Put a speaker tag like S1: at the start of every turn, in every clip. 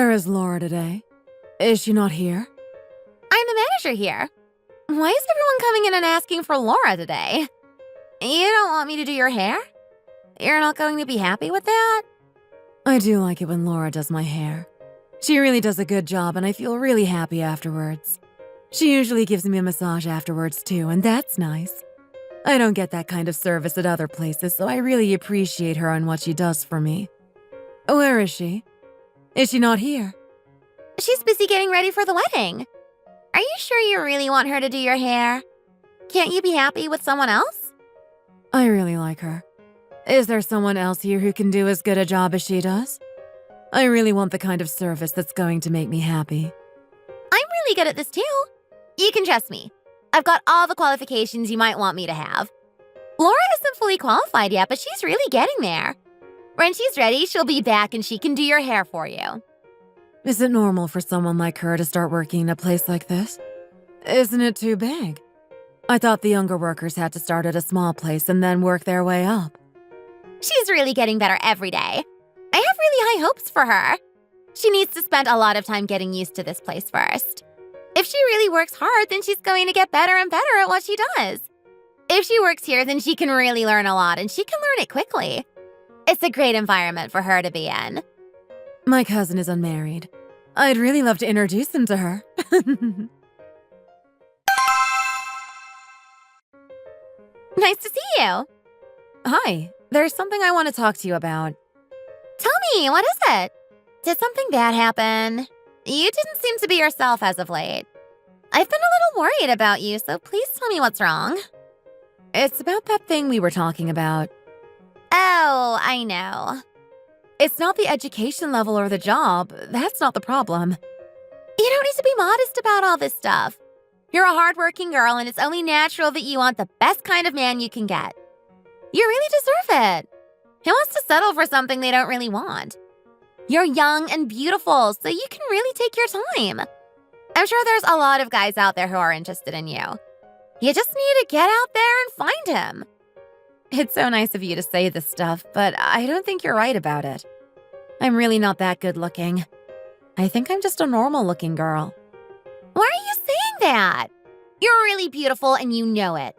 S1: Where is Laura today? Is she not here?
S2: I'm the manager here. Why is everyone coming in and asking for Laura today? You don't want me to do your hair? You're not going to be happy with that?
S1: I do like it when Laura does my hair. She really does a good job and I feel really happy afterwards. She usually gives me a massage afterwards too, and that's nice. I don't get that kind of service at other places, so I really appreciate her and what she does for me. Where is she? Is she not here?
S2: She's busy getting ready for the wedding. Are you sure you really want her to do your hair? Can't you be happy with someone else?
S1: I really like her. Is there someone else here who can do as good a job as she does? I really want the kind of service that's going to make me happy.
S2: I'm really good at this too. You can trust me. I've got all the qualifications you might want me to have. Laura isn't fully qualified yet, but she's really getting there. When she's ready, she'll be back and she can do your hair for you.
S1: Is it normal for someone like her to start working in a place like this? Isn't it too big? I thought the younger workers had to start at a small place and then work their way up.
S2: She's really getting better every day. I have really high hopes for her. She needs to spend a lot of time getting used to this place first. If she really works hard, then she's going to get better and better at what she does. If she works here, then she can really learn a lot and she can learn it quickly. It's a great environment for her to be in.
S1: My cousin is unmarried. I'd really love to introduce him to her.
S2: Nice to see you.
S1: Hi, there's something I want to talk to you about.
S2: Tell me, what is it? Did something bad happen? You didn't seem to be yourself as of late. I've been a little worried about you, so please tell me what's wrong.
S1: It's about that thing we were talking about.
S2: Oh, I know.
S1: It's not the education level or the job. That's not the problem.
S2: You don't need to be modest about all this stuff. You're a hardworking girl, and it's only natural that you want the best kind of man you can get. You really deserve it. Who wants to settle for something they don't really want? You're young and beautiful, so you can really take your time. I'm sure there's a lot of guys out there who are interested in you. You just need to get out there and find him.
S1: It's so nice of you to say this stuff, but I don't think you're right about it. I'm really not that good looking. I think I'm just a normal-looking girl.
S2: Why are you saying that? You're really beautiful and you know it.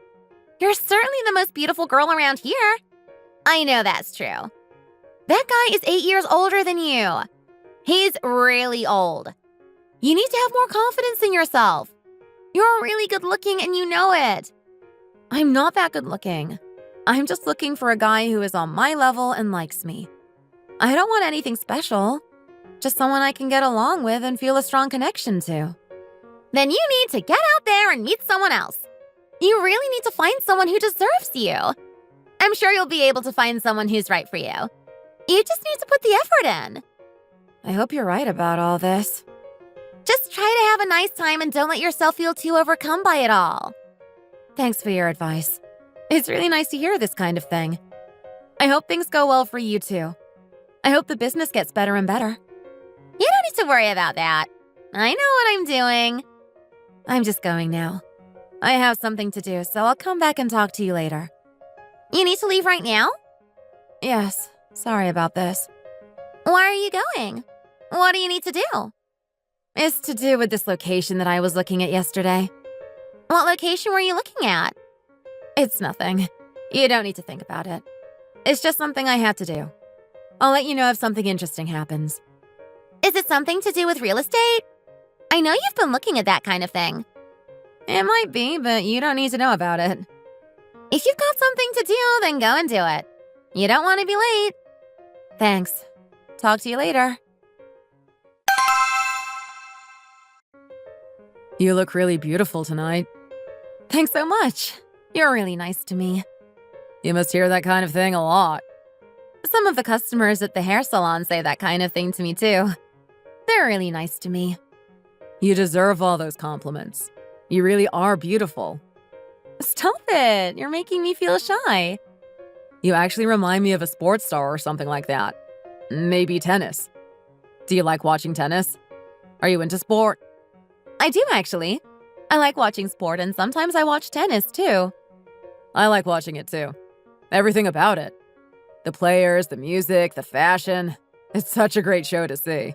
S2: You're certainly the most beautiful girl around here. I know that's true. That guy is 8 years older than you. He's really old. You need to have more confidence in yourself. You're really good looking and you know it.
S1: I'm not that good looking. I'm just looking for a guy who is on my level and likes me. I don't want anything special. Just someone I can get along with and feel a strong connection to.
S2: Then you need to get out there and meet someone else. You really need to find someone who deserves you. I'm sure you'll be able to find someone who's right for you. You just need to put the effort in.
S1: I hope you're right about all this.
S2: Just try to have a nice time and don't let yourself feel too overcome by it all.
S1: Thanks for your advice. It's really nice to hear this kind of thing. I hope things go well for you too. I hope the business gets better and better.
S2: You don't need to worry about that. I know what I'm doing.
S1: I'm just going now. I have something to do, so I'll come back and talk to you later.
S2: You need to leave right now?
S1: Yes, sorry about this.
S2: Where are you going? What do you need to do?
S1: It's to do with this location that I was looking at yesterday.
S2: What location were you looking at?
S1: It's nothing. You don't need to think about it. It's just something I have to do. I'll let you know if something interesting happens.
S2: Is it something to do with real estate? I know you've been looking at that kind of thing.
S1: It might be, but you don't need to know about it.
S2: If you've got something to do, then go and do it. You don't want to be late.
S1: Thanks. Talk to you later. You look really beautiful tonight. Thanks so much. You're really nice to me. You must hear that kind of thing a lot. Some of the customers at the hair salon say that kind of thing to me too. They're really nice to me. You deserve all those compliments. You really are beautiful. Stop it! You're making me feel shy. You actually remind me of a sports star or something like that. Maybe tennis. Do you like watching tennis? Are you into sport? I do, actually. I like watching sport, and sometimes I watch tennis, too. I like watching it, too. Everything about it. The players, the music, the fashion. It's such a great show to see.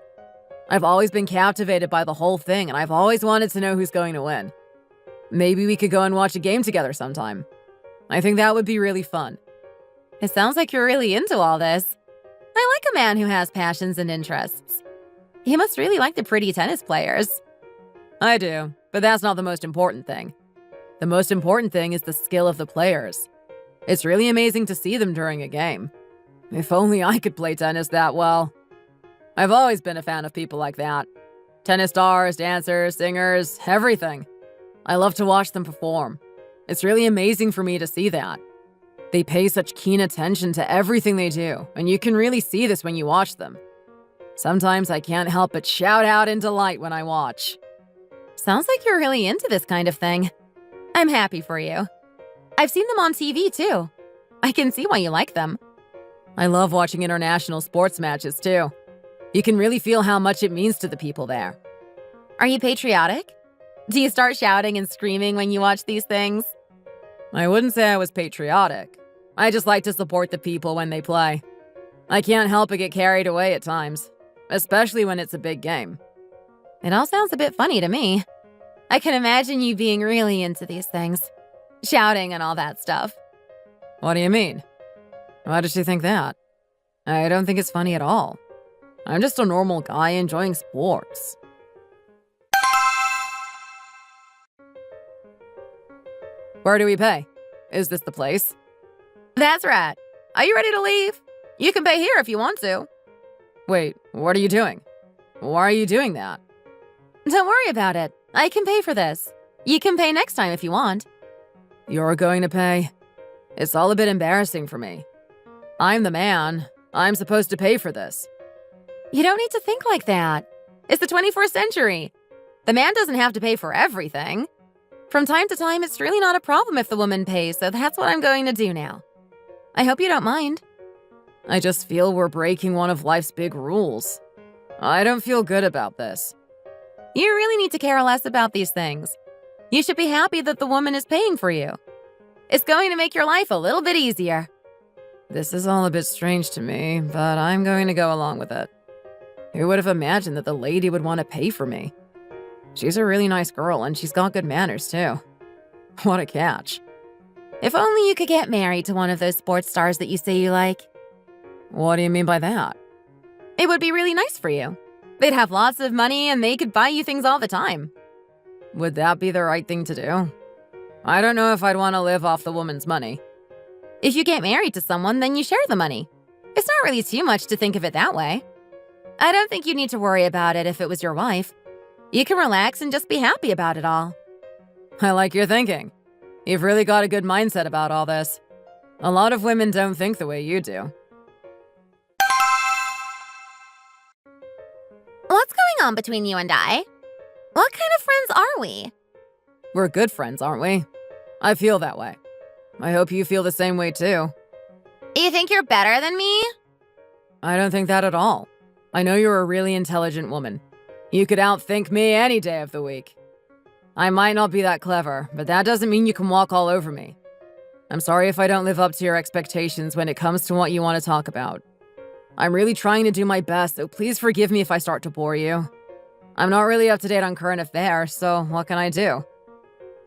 S1: I've always been captivated by the whole thing, and I've always wanted to know who's going to win. Maybe we could go and watch a game together sometime. I think that would be really fun.
S2: It sounds like you're really into all this. I like a man who has passions and interests. You must really like the pretty tennis players.
S1: I do, but that's not the most important thing. The most important thing is the skill of the players. It's really amazing to see them during a game. If only I could play tennis that well. I've always been a fan of people like that. Tennis stars, dancers, singers, everything. I love to watch them perform. It's really amazing for me to see that. They pay such keen attention to everything they do, and you can really see this when you watch them. Sometimes I can't help but shout out in delight when I watch.
S2: Sounds like you're really into this kind of thing. I'm happy for you. I've seen them on TV too. I can see why you like them.
S1: I love watching international sports matches too. You can really feel how much it means to the people there.
S2: Are you patriotic? Do you start shouting and screaming when you watch these things?
S1: I wouldn't say I was patriotic. I just like to support the people when they play. I can't help but get carried away at times, especially when it's a big game.
S2: It all sounds a bit funny to me. I can imagine you being really into these things. Shouting and all that stuff.
S1: What do you mean? Why does she think that? I don't think it's funny at all. I'm just a normal guy enjoying sports. Where do we pay? Is this the place?
S2: That's right. Are you ready to leave? You can pay here if you want to.
S1: Wait, what are you doing? Why are you doing that?
S2: Don't worry about it. I can pay for this. You can pay next time if you want.
S1: You're going to pay? It's all a bit embarrassing for me. I'm the man. I'm supposed to pay for this.
S2: You don't need to think like that. It's the 21st century. The man doesn't have to pay for everything. From time to time, it's really not a problem if the woman pays, so that's what I'm going to do now. I hope you don't mind.
S1: I just feel we're breaking one of life's big rules. I don't feel good about this.
S2: You really need to care less about these things. You should be happy that the woman is paying for you. It's going to make your life a little bit easier.
S1: This is all a bit strange to me, but I'm going to go along with it. Who would have imagined that the lady would want to pay for me? She's a really nice girl, and she's got good manners, too. What a catch.
S2: If only you could get married to one of those sports stars that you say you like.
S1: What do you mean by that?
S2: It would be really nice for you. They'd have lots of money, and they could buy you things all the time.
S1: Would that be the right thing to do? I don't know if I'd want to live off the woman's money.
S2: If you get married to someone, then you share the money. It's not really too much to think of it that way. I don't think you need to worry about it if it was your wife. You can relax and just be happy about it all.
S1: I like your thinking. You've really got a good mindset about all this. A lot of women don't think the way you do.
S2: What's going on between you and I? What kind of friends are we?
S1: We're good friends, aren't we? I feel that way. I hope you feel the same way too.
S2: You think you're better than me?
S1: I don't think that at all. I know you're a really intelligent woman. You could outthink me any day of the week. I might not be that clever, but that doesn't mean you can walk all over me. I'm sorry if I don't live up to your expectations when it comes to what you want to talk about. I'm really trying to do my best, so please forgive me if I start to bore you. I'm not really up to date on current affairs, so what can I do?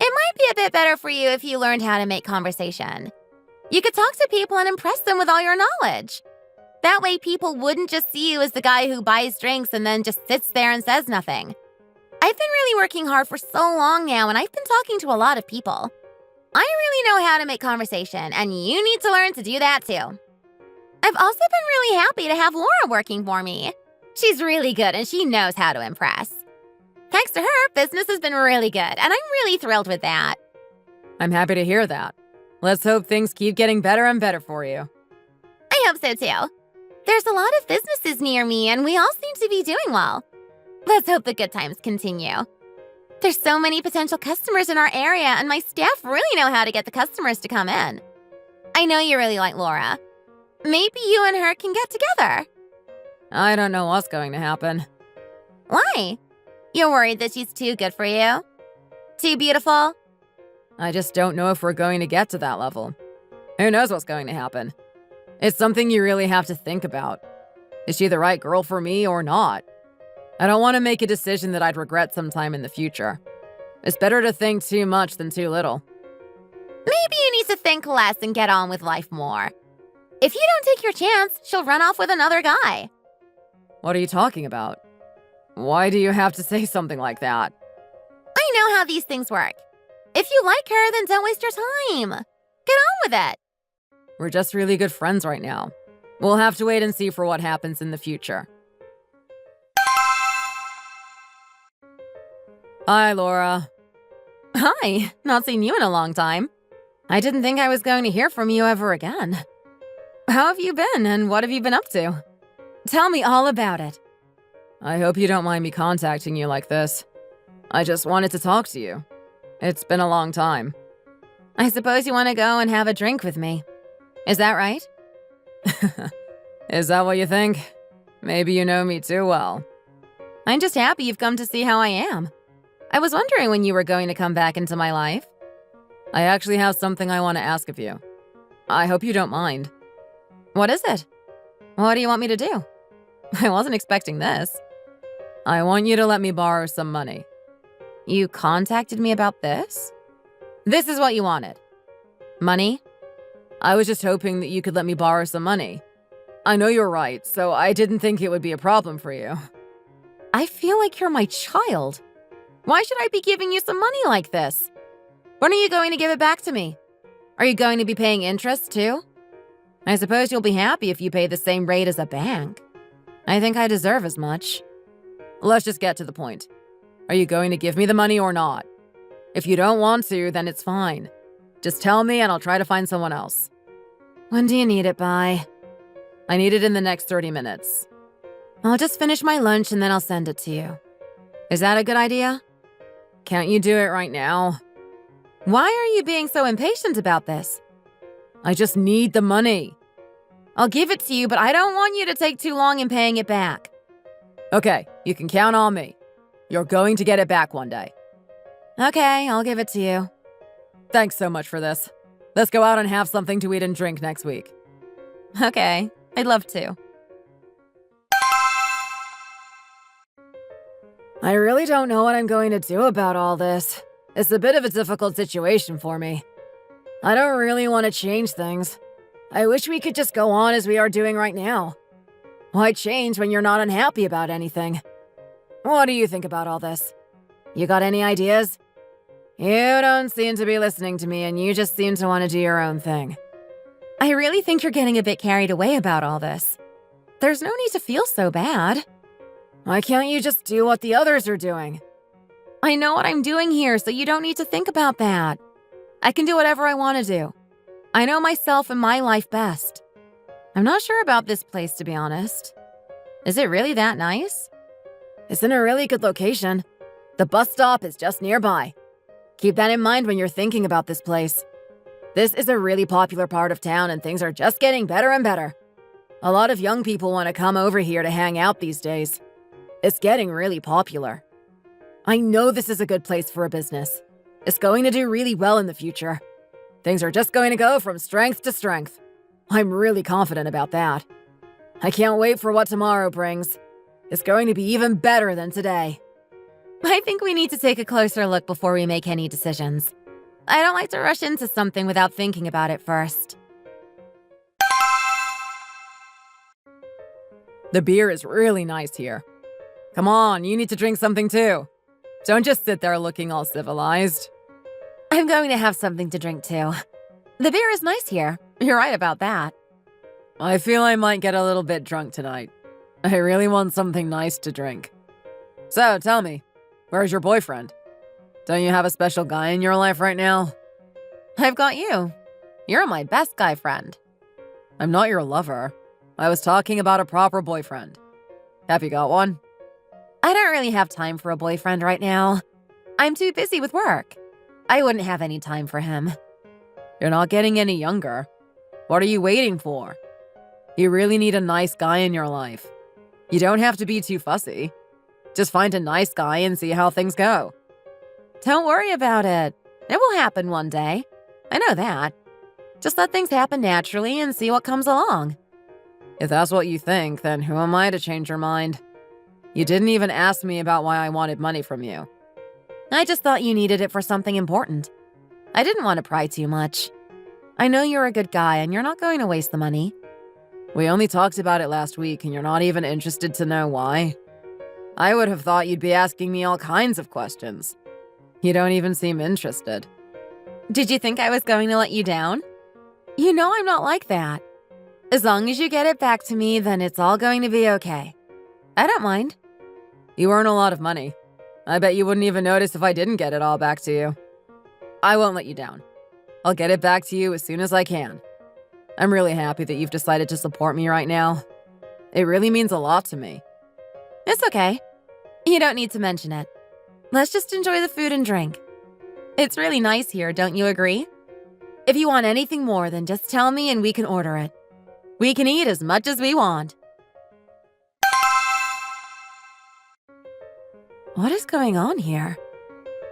S2: It might be a bit better for you if you learned how to make conversation. You could talk to people and impress them with all your knowledge. That way people wouldn't just see you as the guy who buys drinks and then just sits there and says nothing. I've been really working hard for so long now, and I've been talking to a lot of people. I really know how to make conversation, and you need to learn to do that too. I've also been really happy to have Laura working for me. She's really good, and she knows how to impress. Thanks to her, business has been really good, and I'm really thrilled with that.
S1: I'm happy to hear that. Let's hope things keep getting better and better for you.
S2: I hope so too. There's a lot of businesses near me, and we all seem to be doing well. Let's hope the good times continue. There's so many potential customers in our area, and my staff really know how to get the customers to come in. I know you really like Laura. Maybe you and her can get together.
S1: I don't know what's going to happen.
S2: Why? You're worried that she's too good for you? Too beautiful?
S1: I just don't know if we're going to get to that level. Who knows what's going to happen? It's something you really have to think about. Is she the right girl for me or not? I don't want to make a decision that I'd regret sometime in the future. It's better to think too much than too little.
S2: Maybe you need to think less and get on with life more. If you don't take your chance, she'll run off with another guy.
S1: What are you talking about? Why do you have to say something like that?
S2: I know how these things work. If you like her, then don't waste your time. Get on with it.
S1: We're just really good friends right now. We'll have to wait and see for what happens in the future. Hi, Laura.
S2: Hi, not seen you in a long time. I didn't think I was going to hear from you ever again.
S1: How have you been, and what have you been up to?
S2: Tell me all about it.
S1: I hope you don't mind me contacting you like this. I just wanted to talk to you. It's been a long time.
S2: I suppose you want to go and have a drink with me. Is that right?
S1: Is that what you think? Maybe you know me too well.
S2: I'm just happy you've come to see how I am. I was wondering when you were going to come back into my life.
S1: I actually have something I want to ask of you. I hope you don't mind.
S2: What is it? What do you want me to do? I wasn't expecting this.
S1: I want you to let me borrow some money.
S2: You contacted me about this? This is what you wanted. Money?
S1: I was just hoping that you could let me borrow some money. I know you're right, so I didn't think it would be a problem for you.
S2: I feel like you're my child. Why should I be giving you some money like this? When are you going to give it back to me? Are you going to be paying interest too? I suppose you'll be happy if you pay the same rate as a bank. I think I deserve as much.
S1: Let's just get to the point. Are you going to give me the money or not? If you don't want to, then it's fine. Just tell me and I'll try to find someone else.
S2: When do you need it by?
S1: I need it in the next 30 minutes.
S2: I'll just finish my lunch and then I'll send it to you. Is that a good idea?
S1: Can't you do it right now?
S2: Why are you being so impatient about this?
S1: I just need the money.
S2: I'll give it to you, but I don't want you to take too long in paying it back.
S1: Okay, you can count on me. You're going to get it back one day.
S2: Okay, I'll give it to you.
S1: Thanks so much for this. Let's go out and have something to eat and drink next week.
S2: Okay, I'd love to.
S1: I really don't know what I'm going to do about all this. It's a bit of a difficult situation for me. I don't really want to change things. I wish we could just go on as we are doing right now. Why change when you're not unhappy about anything? What do you think about all this? You got any ideas? You don't seem to be listening to me, and you just seem to want to do your own thing.
S2: I really think you're getting a bit carried away about all this. There's no need to feel so bad.
S1: Why can't you just do what the others are doing?
S2: I know what I'm doing here, so you don't need to think about that. I can do whatever I want to do. I know myself and my life best. I'm not sure about this place, to be honest. Is it really that nice?
S1: It's in a really good location. The bus stop is just nearby. Keep that in mind when you're thinking about this place. This is a really popular part of town and things are just getting better and better. A lot of young people want to come over here to hang out these days. It's getting really popular. I know this is a good place for a business. It's going to do really well in the future. Things are just going to go from strength to strength. I'm really confident about that. I can't wait for what tomorrow brings. It's going to be even better than today.
S2: I think we need to take a closer look before we make any decisions. I don't like to rush into something without thinking about it first.
S1: The beer is really nice here. Come on, you need to drink something too. Don't just sit there looking all civilized.
S2: I'm going to have something to drink too. The beer is nice here. You're right about that.
S1: I feel I might get a little bit drunk tonight. I really want something nice to drink. So, tell me, where's your boyfriend? Don't you have a special guy in your life right now?
S2: I've got you. You're my best guy friend.
S1: I'm not your lover. I was talking about a proper boyfriend. Have you got one?
S2: I don't really have time for a boyfriend right now. I'm too busy with work. I wouldn't have any time for him.
S1: You're not getting any younger. What are you waiting for? You really need a nice guy in your life. You don't have to be too fussy. Just find a nice guy and see how things go.
S2: Don't worry about it. It will happen one day. I know that. Just let things happen naturally and see what comes along.
S1: If that's what you think, then who am I to change your mind? You didn't even ask me about why I wanted money from you.
S2: I just thought you needed it for something important. I didn't want to pry too much. I know you're a good guy and you're not going to waste the money.
S1: We only talked about it last week and you're not even interested to know why. I would have thought you'd be asking me all kinds of questions. You don't even seem interested.
S2: Did you think I was going to let you down? You know I'm not like that. As long as you get it back to me, then it's all going to be okay. I don't mind.
S1: You earn a lot of money. I bet you wouldn't even notice if I didn't get it all back to you. I won't let you down. I'll get it back to you as soon as I can. I'm really happy that you've decided to support me right now. It really means a lot to me.
S2: It's okay. You don't need to mention it. Let's just enjoy the food and drink. It's really nice here, don't you agree? If you want anything more, then just tell me and we can order it. We can eat as much as we want. What is going on here?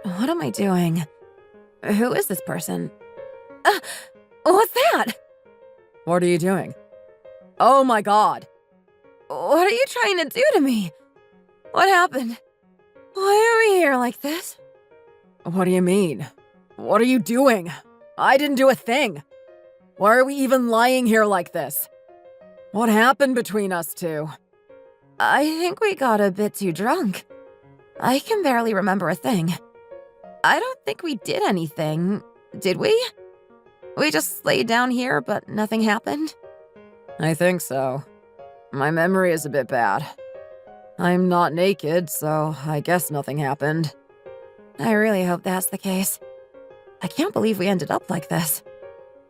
S2: What am I doing? Who is this person? What's that?
S1: What are you doing? Oh my God.
S2: What are you trying to do to me? What happened? Why are we here like this?
S1: What do you mean? What are you doing? I didn't do a thing. Why are we even lying here like this? What happened between us two?
S2: I think we got a bit too drunk. I can barely remember a thing. I don't think we did anything, did we? We just laid down here, but nothing happened?
S1: I think so. My memory is a bit bad. I'm not naked, so I guess nothing happened.
S2: I really hope that's the case. I can't believe we ended up like this.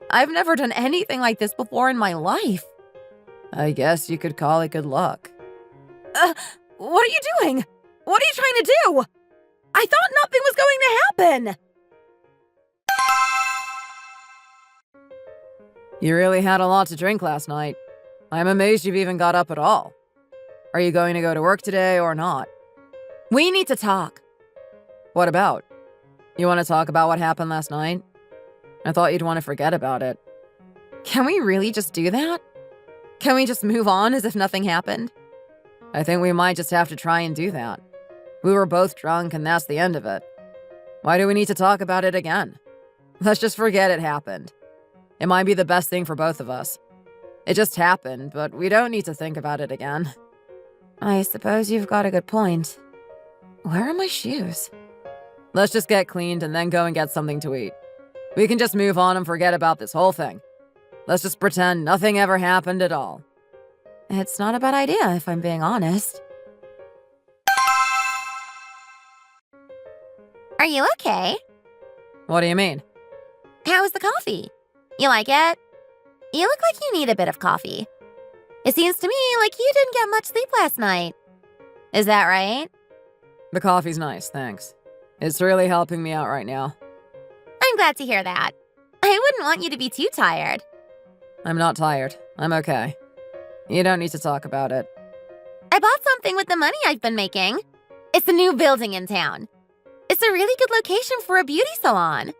S2: I've never done anything like this before in my life.
S1: I guess you could call it good luck.
S2: What are you doing? What are you trying to do? I thought nothing was going to happen.
S1: You really had a lot to drink last night. I'm amazed you've even got up at all. Are you going to go to work today or not?
S2: We need to talk.
S1: What about? You want to talk about what happened last night? I thought you'd want to forget about it.
S2: Can we really just do that? Can we just move on as if nothing happened?
S1: I think we might just have to try and do that. We were both drunk and that's the end of it. Why do we need to talk about it again? Let's just forget it happened. It might be the best thing for both of us. It just happened, but we don't need to think about it again.
S2: I suppose you've got a good point. Where are my shoes?
S1: Let's just get cleaned and then go and get something to eat. We can just move on and forget about this whole thing. Let's just pretend nothing ever happened at all.
S2: It's not a bad idea, if I'm being honest. Are you okay?
S1: What do you mean?
S2: How was the coffee? You like it? You look like you need a bit of coffee. It seems to me like you didn't get much sleep last night. Is that right?
S1: The coffee's nice, thanks. It's really helping me out right now.
S2: I'm glad to hear that. I wouldn't want you to be too tired.
S1: I'm not tired. I'm okay. You don't need to talk about it.
S2: I bought something with the money I've been making. It's a new building in town. It's a really good location for a beauty salon.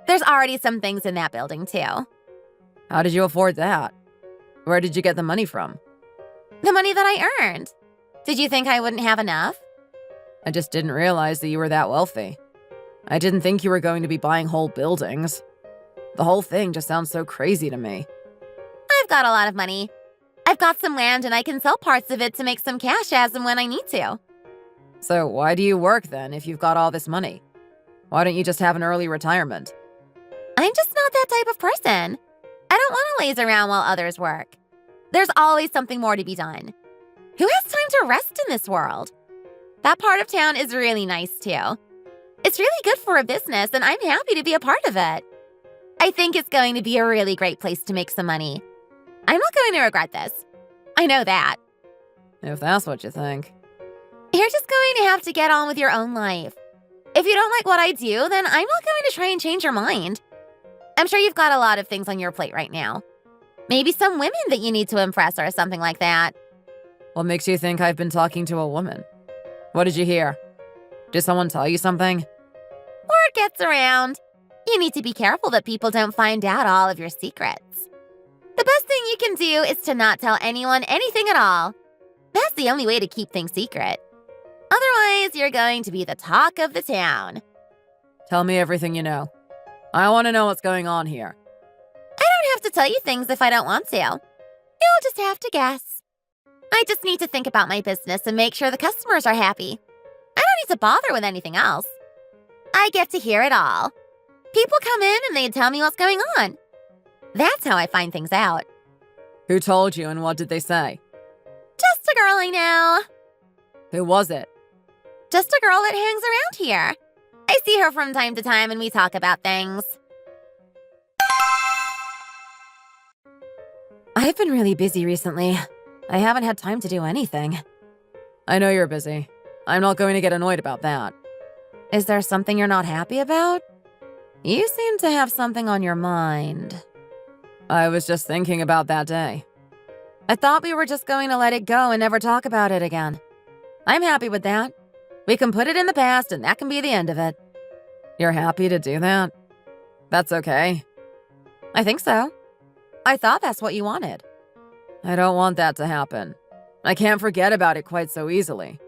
S2: There's already some things in that building, too.
S1: How did you afford that? Where did you get the money from?
S2: The money that I earned. Did you think I wouldn't have enough?
S1: I just didn't realize that you were that wealthy. I didn't think you were going to be buying whole buildings. The whole thing just sounds so crazy to me.
S2: I've got a lot of money. I've got some land and I can sell parts of it to make some cash as and when I need to.
S1: So why do you work then if you've got all this money? Why don't you just have an early retirement?
S2: I'm just not that type of person. I don't want to laze around while others work. There's always something more to be done. Who has time to rest in this world? That part of town is really nice too. It's really good for a business and I'm happy to be a part of it. I think it's going to be a really great place to make some money. I'm not going to regret this. I know that.
S1: If that's what you think.
S2: You're just going to have to get on with your own life. If you don't like what I do, then I'm not going to try and change your mind. I'm sure you've got a lot of things on your plate right now. Maybe some women that you need to impress or something like that.
S1: What makes you think I've been talking to a woman? What did you hear? Did someone tell you something?
S2: Word gets around. You need to be careful that people don't find out all of your secrets. The best thing you can do is to not tell anyone anything at all. That's the only way to keep things secret. boys, you're going to be the talk of the town.
S1: Tell me everything you know. I want to know what's going on here.
S2: I don't have to tell you things if I don't want to. You'll just have to guess. I just need to think about my business and make sure the customers are happy. I don't need to bother with anything else. I get to hear it all. People come in and they tell me what's going on. That's how I find things out.
S1: Who told you and what did they say?
S2: Just a girl I know.
S1: Who was it?
S2: Just a girl that hangs around here. I see her from time to time and we talk about things.
S1: I've been really busy recently. I haven't had time to do anything. I know you're busy. I'm not going to get annoyed about that. Is there something you're not happy about? You seem to have something on your mind. I was just thinking about that day. I thought we were just going to let it go and never talk about it again. I'm happy with that. We can put it in the past and that can be the end of it. You're happy to do that? That's okay. I think so. I thought that's what you wanted. I don't want that to happen. I can't forget about it quite so easily.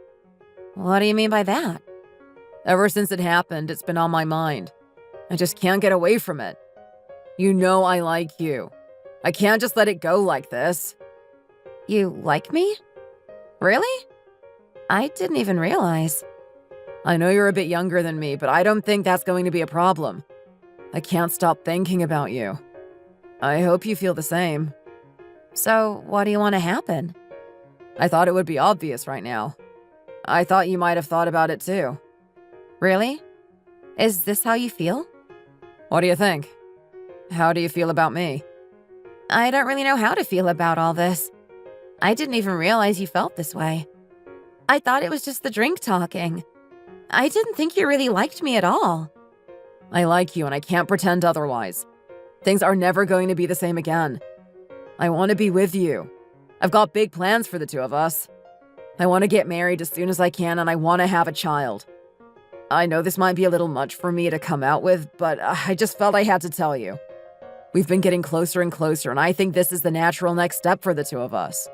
S1: What do you mean by that? Ever since it happened, it's been on my mind. I just can't get away from it. You know I like you. I can't just let it go like this. You like me? Really? I didn't even realize. I know you're a bit younger than me, but I don't think that's going to be a problem. I can't stop thinking about you. I hope you feel the same. So, what do you want to happen? I thought it would be obvious right now. I thought you might have thought about it too. Really? Is this how you feel? What do you think? How do you feel about me? I don't really know how to feel about all this. I didn't even realize you felt this way. I thought it was just the drink talking. I didn't think you really liked me at all. I like you and I can't pretend otherwise. Things are never going to be the same again. I want to be with you. I've got big plans for the two of us. I want to get married as soon as I can and I want to have a child. I know this might be a little much for me to come out with, but I just felt I had to tell you. We've been getting closer and closer, and I think this is the natural next step for the two of us.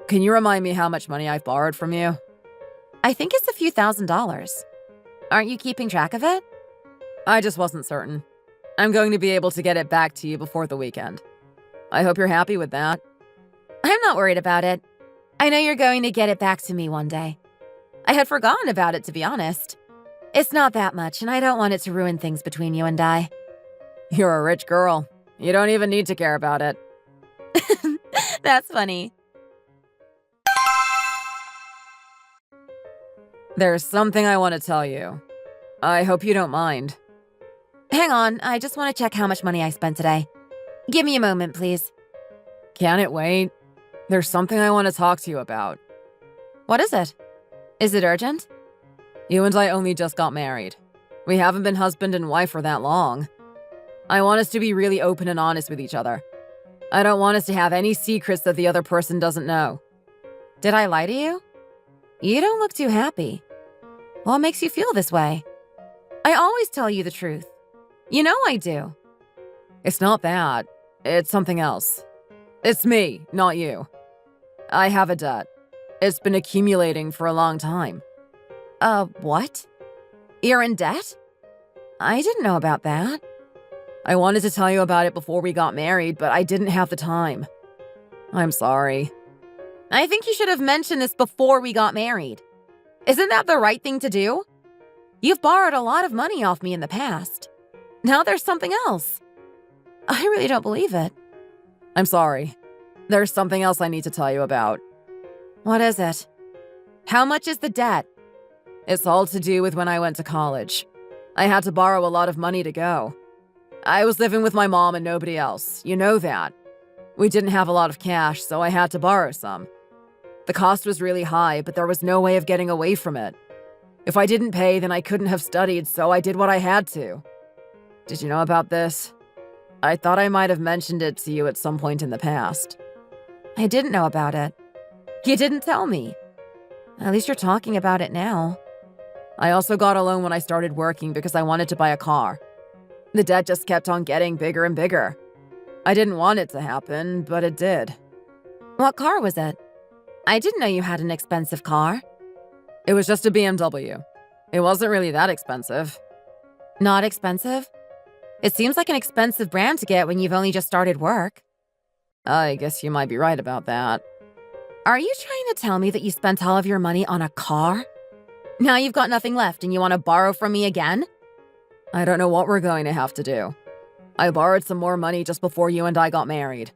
S1: Can you remind me how much money I've borrowed from you? I think it's a few $1,000s. Aren't you keeping track of it? I just wasn't certain. I'm going to be able to get it back to you before the weekend. I hope you're happy with that. I'm not worried about it. I know you're going to get it back to me one day. I had forgotten about it, to be honest. It's not that much, and I don't want it to ruin things between you and I. You're a rich girl. You don't even need to care about it. That's funny. There's something I want to tell you. I hope you don't mind. Hang on, I just want to check how much money I spent today. Give me a moment, please. Can it wait? There's something I want to talk to you about. What is it? Is it urgent? You and I only just got married. We haven't been husband and wife for that long. I want us to be really open and honest with each other. I don't want us to have any secrets that the other person doesn't know. Did I lie to you? You don't look too happy. What makes you feel this way? I always tell you the truth. You know I do. It's not that. It's something else. It's me, not you. I have a debt. It's been accumulating for a long time. What? You're in debt? I didn't know about that. I wanted to tell you about it before we got married, but I didn't have the time. I'm sorry. I think you should have mentioned this before we got married. Isn't that the right thing to do? You've borrowed a lot of money off me in the past. Now there's something else. I really don't believe it. I'm sorry. There's something else I need to tell you about. What is it? How much is the debt? It's all to do with when I went to college. I had to borrow a lot of money to go. I was living with my mom and nobody else. You know that. We didn't have a lot of cash, so I had to borrow some. The cost was really high, but there was no way of getting away from it. If I didn't pay, then I couldn't have studied, so I did what I had to. Did you know about this? I thought I might have mentioned it to you at some point in the past. I didn't know about it. You didn't tell me. At least you're talking about it now. I also got a loan when I started working because I wanted to buy a car. The debt just kept on getting bigger and bigger. I didn't want it to happen, but it did. What car was it? I didn't know you had an expensive car. It was just a BMW. It wasn't really that expensive. Not expensive? It seems like an expensive brand to get when you've only just started work. I guess you might be right about that. Are you trying to tell me that you spent all of your money on a car? Now you've got nothing left and you want to borrow from me again? I don't know what we're going to have to do. I borrowed some more money just before you and I got married.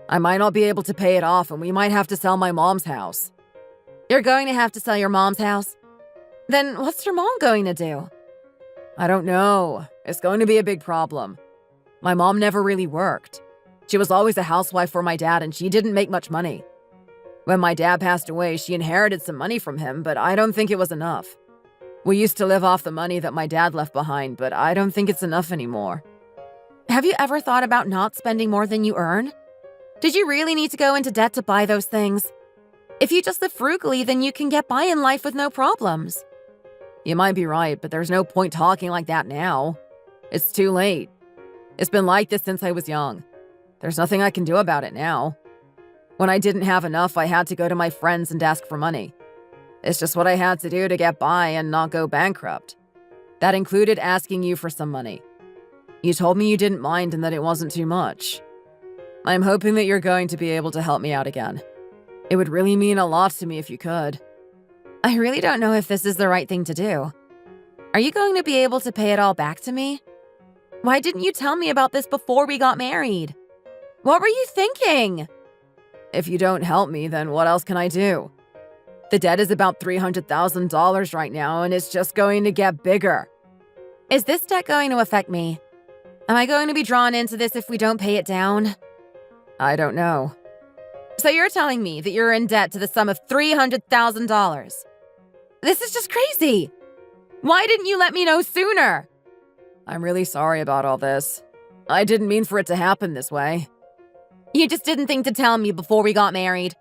S1: I might not be able to pay it off and we might have to sell my mom's house. You're going to have to sell your mom's house? Then what's your mom going to do? I don't know. It's going to be a big problem. My mom never really worked. She was always a housewife for my dad and she didn't make much money. When my dad passed away, she inherited some money from him, but I don't think it was enough. We used to live off the money that my dad left behind, but I don't think it's enough anymore. Have you ever thought about not spending more than you earn? Did you really need to go into debt to buy those things? If you just live frugally, then you can get by in life with no problems. You might be right, but there's no point talking like that now. It's too late. It's been like this since I was young. There's nothing I can do about it now. When I didn't have enough, I had to go to my friends and ask for money. It's just what I had to do to get by and not go bankrupt. That included asking you for some money. You told me you didn't mind and that it wasn't too much. I'm hoping that you're going to be able to help me out again. It would really mean a lot to me if you could. I really don't know if this is the right thing to do. Are you going to be able to pay it all back to me? Why didn't you tell me about this before we got married? What were you thinking? If you don't help me, then what else can I do? The debt is about $300,000 right now, and it's just going to get bigger. Is this debt going to affect me? Am I going to be drawn into this if we don't pay it down? I don't know. So you're telling me that you're in debt to the sum of $300,000? This is just crazy. Why didn't you let me know sooner? I'm really sorry about all this. I didn't mean for it to happen this way. You just didn't think to tell me before we got married.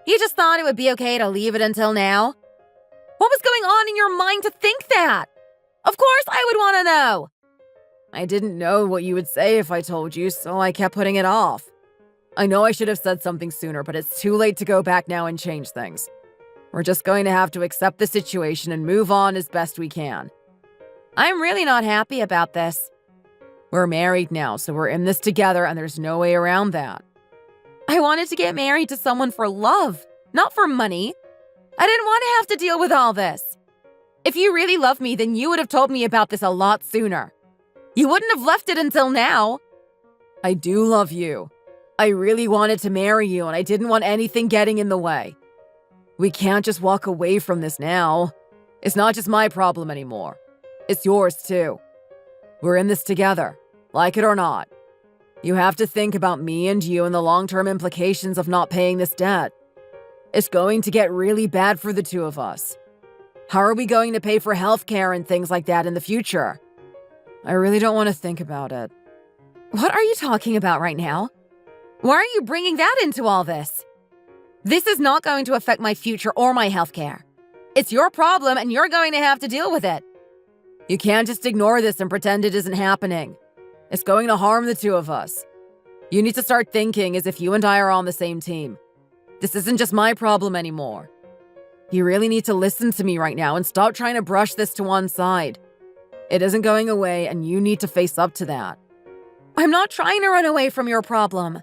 S1: You just thought it would be okay to leave it until now? What was going on in your mind to think that? Of course I would want to know. I didn't know what you would say if I told you, so I kept putting it off. I know I should have said something sooner, but it's too late to go back now and change things. We're just going to have to accept the situation and move on as best we can. I'm really not happy about this. We're married now, so we're in this together and there's no way around that. I wanted to get married to someone for love, not for money. I didn't want to have to deal with all this. If you really love me, then you would have told me about this a lot sooner. You wouldn't have left it until now. I do love you. I really wanted to marry you and I didn't want anything getting in the way. We can't just walk away from this now. It's not just my problem anymore. It's yours too. We're in this together, like it or not. You have to think about me and you and the long-term implications of not paying this debt. It's going to get really bad for the two of us. How are we going to pay for healthcare and things like that in the future? I really don't want to think about it. What are you talking about right now? Why are you bringing that into all this? This is not going to affect my future or my healthcare. It's your problem and you're going to have to deal with it. You can't just ignore this and pretend it isn't happening. It's going to harm the two of us. You need to start thinking as if you and I are on the same team. This isn't just my problem anymore. You really need to listen to me right now and stop trying to brush this to one side. It isn't going away and you need to face up to that. I'm not trying to run away from your problem.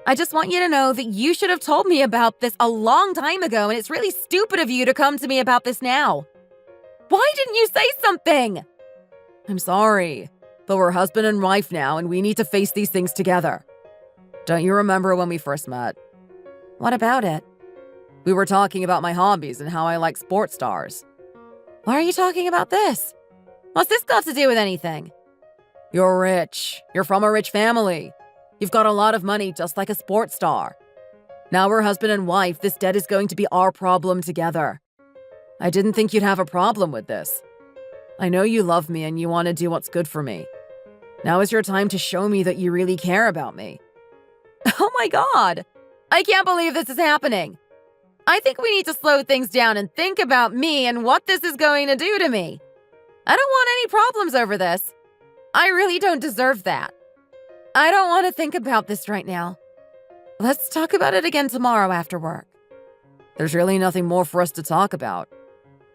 S1: I just want you to know that you should have told me about this a long time ago, and it's really stupid of you to come to me about this now. Why didn't you say something? I'm sorry, but we're husband and wife now, and we need to face these things together. Don't you remember when we first met? What about it? We were talking about my hobbies and how I like sports stars. Why are you talking about this? What's this got to do with anything? You're rich. You're from a rich family. You've got a lot of money, just like a sports star. Now we're husband and wife. This debt is going to be our problem together. I didn't think you'd have a problem with this. I know you love me and you want to do what's good for me. Now is your time to show me that you really care about me. Oh my God! I can't believe this is happening. I think we need to slow things down and think about me and what this is going to do to me. I don't want any problems over this. I really don't deserve that. I don't want to think about this right now. Let's talk about it again tomorrow after work. There's really nothing more for us to talk about.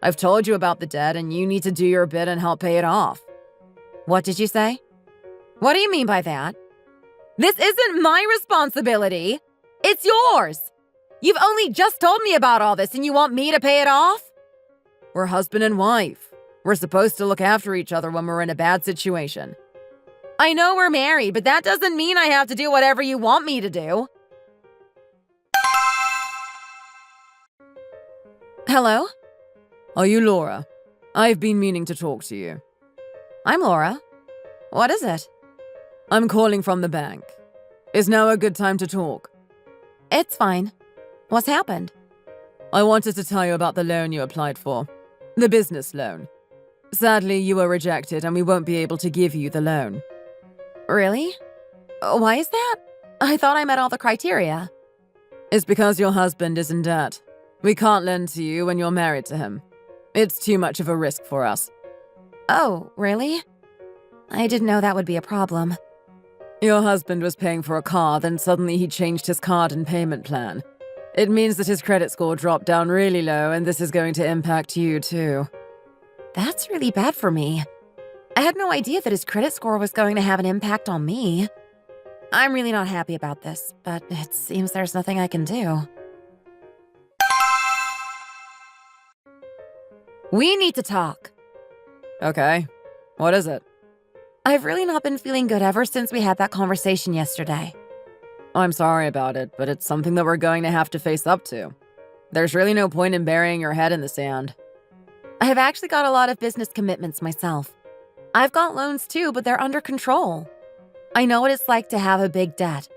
S1: I've told you about the debt and you need to do your bit and help pay it off.
S2: What did you say? What do you mean by that? This isn't my responsibility. It's yours. You've only just told me about all this and you want me to pay it off?
S1: We're husband and wife. We're supposed to look after each other when we're in a bad situation.
S2: I know we're married, but that doesn't mean I have to do whatever you want me to do. Hello?
S1: Are you Laura? I've been meaning to talk to you.
S2: I'm Laura. What is it?
S1: I'm calling from the bank. Is now a good time to talk?
S2: It's fine. What's happened?
S1: I wanted to tell you about the loan you applied for. The business loan. Sadly, you were rejected and we won't be able to give you the loan.
S2: Really? Why is that? I thought I met all the criteria.
S1: It's because your husband is in debt. We can't lend to you when you're married to him. It's too much of a risk for us.
S2: Oh, really? I didn't know that would be a problem.
S1: Your husband was paying for a car, then suddenly he changed his card and payment plan. It means that his credit score dropped down really low, and this is going to impact you too.
S2: That's really bad for me. I had no idea that his credit score was going to have an impact on me. I'm really not happy about this, but it seems there's nothing I can do. We need to talk.
S1: Okay. What is it?
S2: I've really not been feeling good ever since we had that conversation yesterday.
S1: I'm sorry about it, but it's something that we're going to have to face up to. There's really no point in burying your head in the sand.
S2: I have actually got a lot of business commitments myself. I've got loans too, but they're under control. I know what it's like to have a big debt.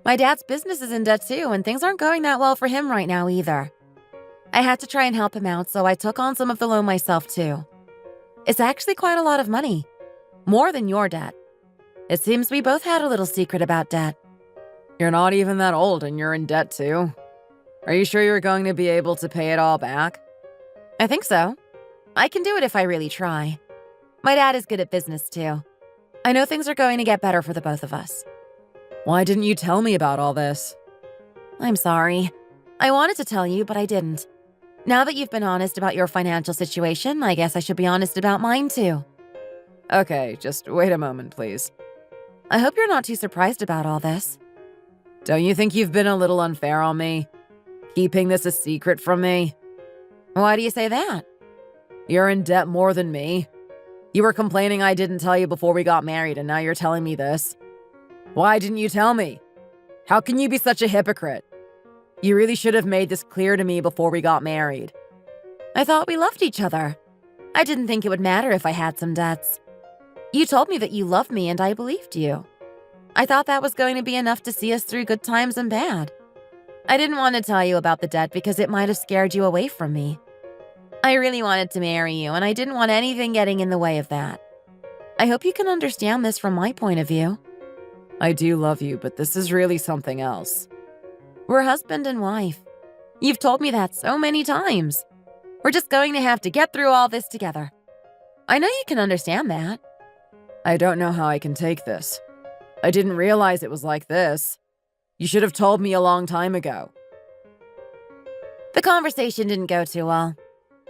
S2: My dad's business is in debt too, and things aren't going that well for him right now either. I had to try and help him out, so I took on some of the loan myself too. It's actually quite a lot of money. More than your debt. It seems we both had a little secret about debt.
S1: You're not even that old and you're in debt too. Are you sure you're going to be able to pay it all back?
S2: I think so. I can do it if I really try. My dad is good at business too. I know things are going to get better for the both of us.
S1: Why didn't you tell me about all this?
S2: I'm sorry. I wanted to tell you, but I didn't. Now that you've been honest about your financial situation, I guess I should be honest about mine too.
S1: Okay, just wait a moment, please.
S2: I hope you're not too surprised about all this.
S1: Don't you think you've been a little unfair on me? Keeping this a secret from me?
S2: Why do you say that?
S1: You're in debt more than me. You were complaining I didn't tell you before we got married, and now you're telling me this. Why didn't you tell me? How can you be such a hypocrite? You really should have made this clear to me before we got married.
S2: I thought we loved each other. I didn't think it would matter if I had some debts. You told me that you loved me, and I believed you. I thought that was going to be enough to see us through good times and bad. I didn't want to tell you about the debt because it might have scared you away from me. I really wanted to marry you, and I didn't want anything getting in the way of that. I hope you can understand this from my point of view.
S1: I do love you, but this is really something else.
S2: We're husband and wife. You've told me that so many times. We're just going to have to get through all this together. I know you can understand that.
S1: I don't know how I can take this. I didn't realize it was like this. You should have told me a long time ago.
S2: The conversation didn't go too well.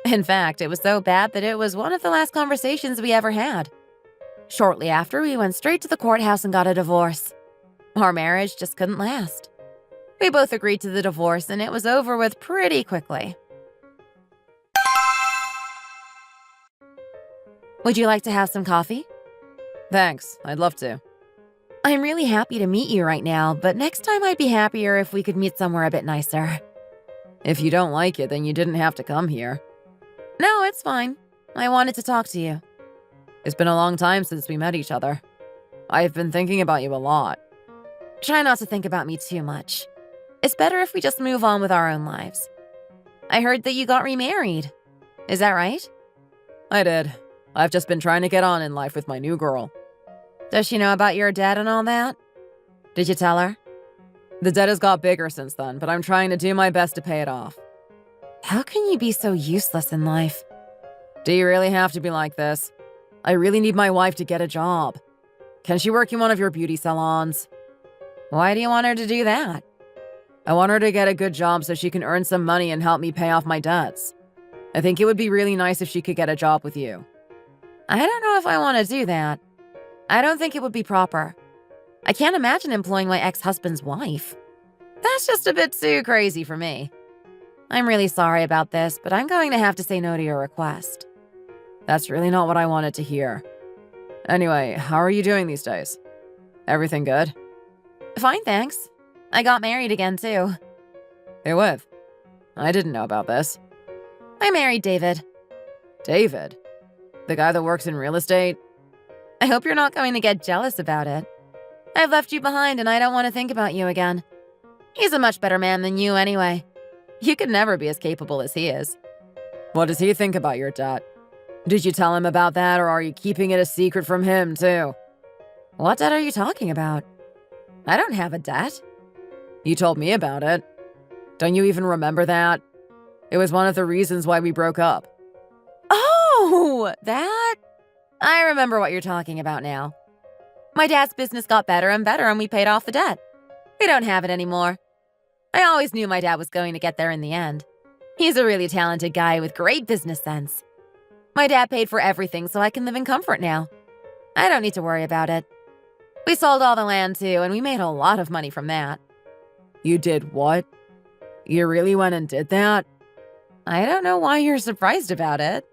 S2: In fact, it was so bad that it was one of the last conversations we ever had. Shortly after, we went straight to the courthouse and got a divorce. Our marriage just couldn't last. We both agreed to the divorce, and it was over with pretty quickly. Would you like to have some coffee?
S1: Thanks, I'd love to.
S2: I'm really happy to meet you right now, but next time I'd be happier if we could meet somewhere a bit nicer.
S1: If you don't like it, then you didn't have to come here.
S2: No, it's fine. I wanted to talk to you.
S1: It's been a long time since we met each other. I've been thinking about you a lot.
S2: Try not to think about me too much. It's better if we just move on with our own lives. I heard that you got remarried. Is that right?
S1: I did. I've just been trying to get on in life with my new girl.
S2: Does she know about your debt and all that? Did you tell her?
S1: The debt has got bigger since then, but I'm trying to do my best to pay it off.
S2: How can you be so useless in life?
S1: Do you really have to be like this? I really need my wife to get a job. Can she work in one of your beauty salons?
S2: Why do you want her to do that?
S1: I want her to get a good job so she can earn some money and help me pay off my debts. I think it would be really nice if she could get a job with you.
S2: I don't know if I want to do that. I don't think it would be proper. I can't imagine employing my ex-husband's wife.
S1: That's just a bit too crazy for me.
S2: I'm really sorry about this, but I'm going to have to say no to your request.
S1: That's really not what I wanted to hear. Anyway, how are you doing these days? Everything good?
S2: Fine, thanks. I got married again, too.
S1: Who with? I didn't know about this.
S2: I married David.
S1: David? The guy that works in real estate?
S2: I hope you're not going to get jealous about it. I've left you behind and I don't want to think about you again. He's a much better man than you anyway.
S1: You could never be as capable as he is. What does he think about your debt? Did you tell him about that, or are you keeping it a secret from him, too?
S2: What debt are you talking about? I don't have a debt.
S1: You told me about it. Don't you even remember that? It was one of the reasons why we broke up.
S2: Oh, that? I remember what you're talking about now. My dad's business got better and better and we paid off the debt. We don't have it anymore. I always knew my dad was going to get there in the end. He's a really talented guy with great business sense. My dad paid for everything so I can live in comfort now. I don't need to worry about it. We sold all the land too, and we made a lot of money from that.
S1: You did what? You really went and did that?
S2: I don't know why you're surprised about it.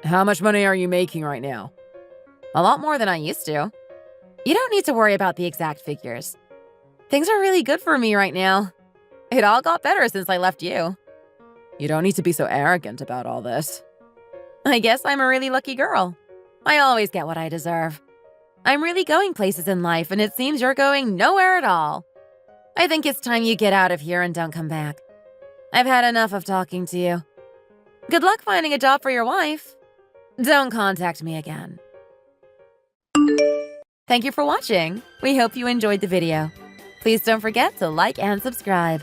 S1: How much money are you making right now?
S2: A lot more than I used to. You don't need to worry about the exact figures. Things are really good for me right now. It all got better since I left you.
S1: You don't need to be so arrogant about all this.
S2: I guess I'm a really lucky girl. I always get what I deserve. I'm really going places in life, and it seems you're going nowhere at all. I think it's time you get out of here and don't come back. I've had enough of talking to you. Good luck finding a job for your wife. Don't contact me again. Thank you for watching. We hope you enjoyed the video. Please don't forget to like and subscribe.